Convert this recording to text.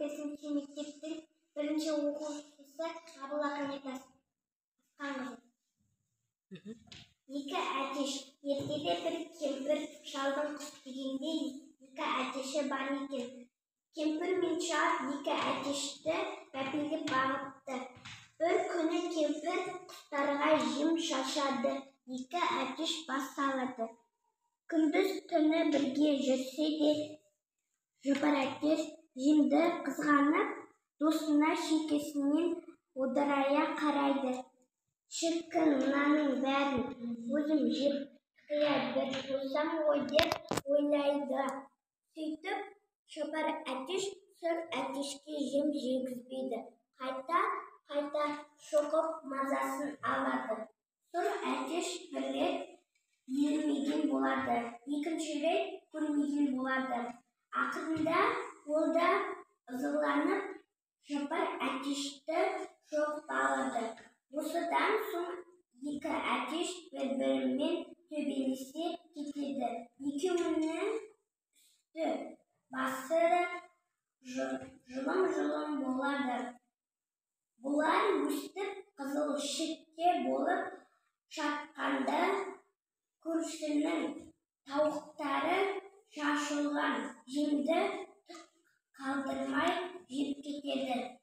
бесінші мектептің бірінші оқушысы Абылақан Асқанқызы. Екі әтеш. Ертеде бір кемпір шалдың құс дегенде екі әтеші бар екен. Кемпір мен шал екі әтешті бәпелеп бағыпты. Бір күні кемпір құстарға жем шашады. Екі әтеш бас салады. Күндіз түні бірге жүрсе де, жұпар әтеш жемді қызғанып, досына шекесінен одырая қарайды. Шіркін, мынаның бәрін өзім жеп қия бір болсам ғой деп ойлайды. Сөйтіп, жұпар әтеш сұр әтешке жем жегізбейді. Қайта шоқып мазасын алады. Сұр әтеш бір рет ермеген болады, екінші рет көрмеген болады. Ақырында ол да ызаланып жұпар әтешті шоқып алады. Осыдан соң екі әтеш бір-бірімен төбелесе кетеді. Екеуінің үсті басы жұлым-жұлым болады. Бұлар өстіп қызыл шекте болып жатқанда көршінің тауықтары шашылған жемді түк қалдырмай жеп кетеді.